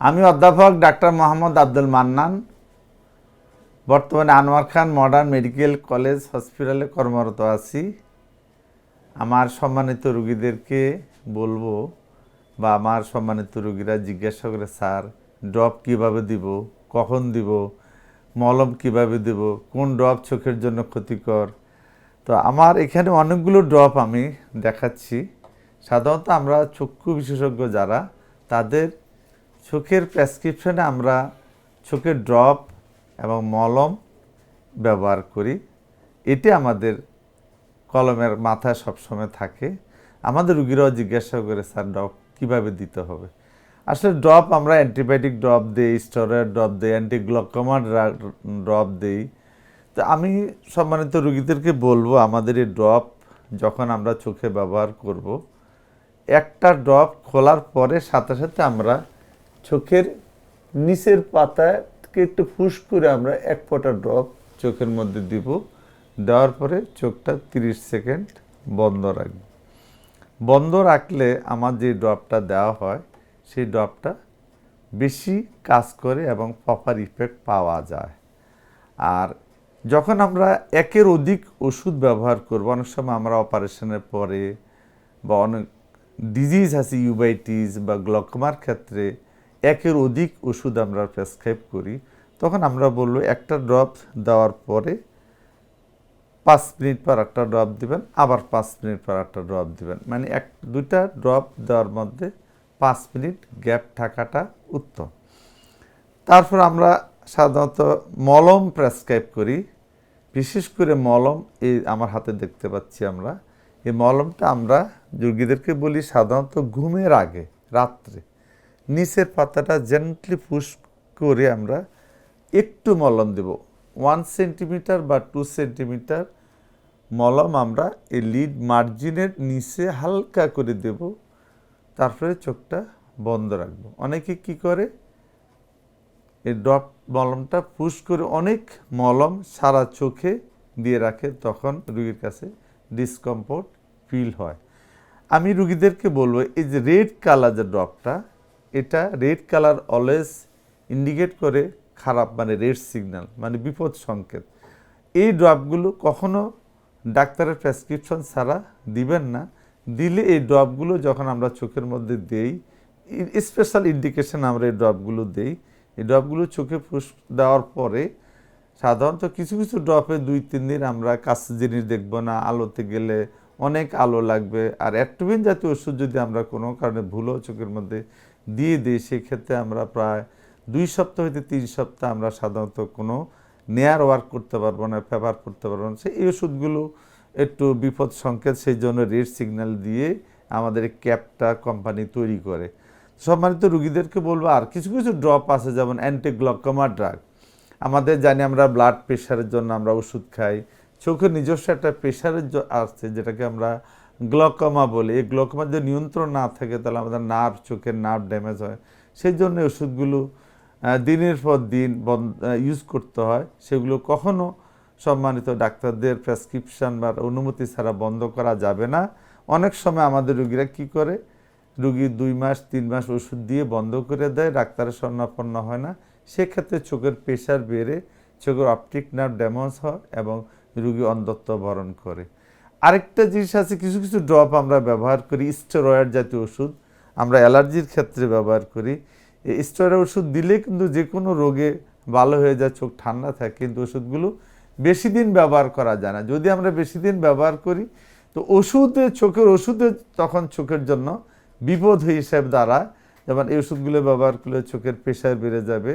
আমি অধ্যাপক ডাক্তার মোহাম্মদ আব্দুল মান্নান, বর্তমানে আনোয়ার খান মডার্ন মেডিকেল কলেজ হসপিটালে কর্মরত আছি। আমার সম্মানিত রোগীদেরকে বলবো বা আমার সম্মানিত রোগীরা জিজ্ঞাসা করে, স্যার ড্রপ কিভাবে দিব, কখন দিব, মলম কিভাবে দেব, কোন ড্রপ চোখের জন্য ক্ষতিকর। তো আমার এখানে অনেকগুলো ড্রপ আমি দেখাচ্ছি। সাধারণত আমরা চক্ষু বিশেষজ্ঞ যারা, তাদের চোখের প্রেসক্রিপশনে আমরা চোখের ড্রপ এবং মলম ব্যবহার করি। এটি আমাদের কলমের মাথায় সবসময় থাকে। আমাদের রুগীরাও জিজ্ঞাসা করে, স্যার ড্রপ কীভাবে দিতে হবে। আসলে ড্রপ আমরা অ্যান্টিবায়োটিক ড্রপ দিই, স্টেরয়েড ড্রপ দিই, অ্যান্টিগ্লুকোমা ড্রপ দিই। তো আমি সম্মানিত রুগীদেরকে বলবো, আমাদের এই ড্রপ যখন আমরা চোখে ব্যবহার করব, একটা ড্রপ খোলার পরে সাথে সাথে আমরা চোখের নিচের পাতাকে একটু ফুস করে আমরা এক ফোঁটা ড্রপ চোখের মধ্যে দিব। দেওয়ার পরে চোখটা 30 সেকেন্ড বন্ধ রাখব। বন্ধ রাখলে আমার যে ড্রপটা দেওয়া হয় সেই ড্রপটা বেশি কাজ করে এবং প্রপার ইফেক্ট পাওয়া যায়। আর যখন আমরা একের অধিক ওষুধ ব্যবহার করব, অনেক সময় আমরা অপারেশনের পরে বা অনেক ডিজিজ আছে, ইউভাইটিস বা গ্লকোমার ক্ষেত্রে একের অধিক ওষুধ আমরা প্রেসক্রাইব করি, তখন আমরা বলবো একটা ড্রপ দেওয়ার পরে 5 মিনিট পর একটা ড্রপ দিবেন, আবার 5 মিনিট পর একটা ড্রপ দিবেন। মানে দুইটা ড্রপ দেওয়ার মধ্যে 5 মিনিট গ্যাপ থাকাটা উত্তম। তারপর আমরা সাধারণত মলম প্রেসক্রাইব করি। বিশেষ করে মলম, এই আমার হাতে দেখতে পাচ্ছি আমরা, এই মলমটা আমরা রোগীদেরকে বলি সাধারণত ঘুমের আগে রাত্রে নিচের পাতাটা জেন্টলি পুশ করে আমরা একটু মলম দেব। 1 সেন্টিমিটার বা 2 সেন্টিমিটার মলম আমরা এই লিড মার্জিনের নিচে হালকা করে দেব। তারপরে চোখটা বন্ধ রাখবো। অনেকে কি করে, এই ড্রপ মলমটা পুশ করে অনেক মলম সারা চোখে দিয়ে রাখে, তখন রুগীর কাছে ডিসকমফোর্ট ফিল হয়। আমি রুগীদেরকে বলবো, এই যে রেড কালার যে ড্রপটা, এটা রেড কালার অলওয়েজ ইন্ডিকেট করে খারাপ, মানে রেড সিগন্যাল, মানে বিপদ সংকেত। এই ড্রপগুলো কখনো ডাক্তারের প্রেসক্রিপশন ছাড়া দিবেন না। দিলে এই ড্রপগুলো যখন আমরা চোখের মধ্যে দেই, স্পেশাল ইন্ডিকেশন আমরা এই ড্রপগুলো দেই। এই ড্রপগুলো চোখে ফুস দেওয়ার পরে সাধারণত কিছু কিছু ড্রপে 2-3 দিন আমরা কাছে জিনিস দেখব না, আলোতে গেলে অনেক আলো লাগবে। আর অ্যাট্রোপিন জাতীয় ওষুধ যদি আমরা কোনো কারণে ভুলও চোখের মধ্যে দিয়ে দিই, সেক্ষেত্রে আমরা প্রায় 2 সপ্তাহ হইতে 3 সপ্তাহ আমরা সাধারণত কোনো নেয়ার ওয়ার্ক করতে পারবো না, ফেভার করতে পারবো না। এই ওষুধগুলো একটু বিপদ সংকেত, সেই জন্য রেড সিগন্যাল দিয়ে আমাদের ক্যাপটা কোম্পানি তৈরি করে। সম্মানিত রুগীদেরকে বলবো, আর কিছু কিছু ড্রপ আছে যেমন অ্যান্টিগ্লুকোমা ড্রাগ। আমাদের জানি আমরা ব্লাড প্রেশারের জন্য আমরা ওষুধ খাই। চোখের নিজস্ব একটা প্রেশারের আছে যেটাকে আমরা গ্লুকোমা বলি। এই গ্লুকোমা যদি নিয়ন্ত্রণ না থাকে তাহলে আমাদের নার্ভ, চোখের নার্ভ ড্যামেজ হয়। সেই জন্য ওষুধগুলো দিনের পর দিন ইউজ করতে হয়। সেগুলো কখনো সম্মানিত ডাক্তারদের প্রেসক্রিপশন বা অনুমতি ছাড়া বন্ধ করা যাবে না। অনেক সময় আমাদের রোগীরা কি করে, রোগী 2 মাস 3 মাস ওষুধ দিয়ে বন্ধ করে দেয়, ডাক্তারের শরণাপন্ন হয় না। সেক্ষেত্রে চোখের প্রেশার বেড়ে চোখের অপটিক নার্ভ ড্যামেজ হয় এবং রোগী অন্ধত্ব বরণ করে। আরেকটা জিনিস আছে, কিছু কিছু ড্রপ আমরা ব্যবহার করি, স্টেরয়েড জাতীয় ওষুধ আমরা অ্যালার্জির ক্ষেত্রে ব্যবহার করি। এই স্টেরয়েড ওষুধ দিলে কিন্তু যে কোনো রোগে ভালো হয়ে যায়, চোখ ঠান্ডা থাকে, কিন্তু ওষুধগুলো বেশি দিন ব্যবহার করা যায় না। যদি আমরা বেশি দিন ব্যবহার করি তো চোখের ওষুধে তখন চোখের জন্য বিপদ হিসেবে দাঁড়ায়। যেমন এই ওষুধগুলো ব্যবহার করলে চোখের প্রেশার বেড়ে যাবে।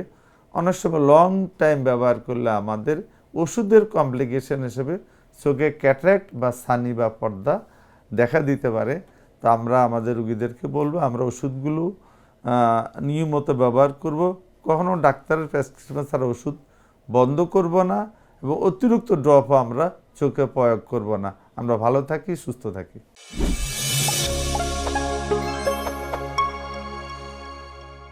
অনেক সময় লং টাইম ব্যবহার করলে আমাদের ওষুধের কমপ্লিকেশন হিসেবে চোখে ক্যাটারাক্ট বা ছানি বা পর্দা দেখা দিতে পারে। তো আমরা আমাদের রোগীদেরকে বলবো, আমরা ওষুধগুলো নিয়মিত ব্যবহার করব, কখনো ডাক্তারের প্রেসক্রিপশন ছাড়া ওষুধ বন্ধ করব না এবং অতিরিক্ত ড্রপও আমরা চোখে প্রয়োগ করব না। আমরা ভালো থাকি, সুস্থ থাকি।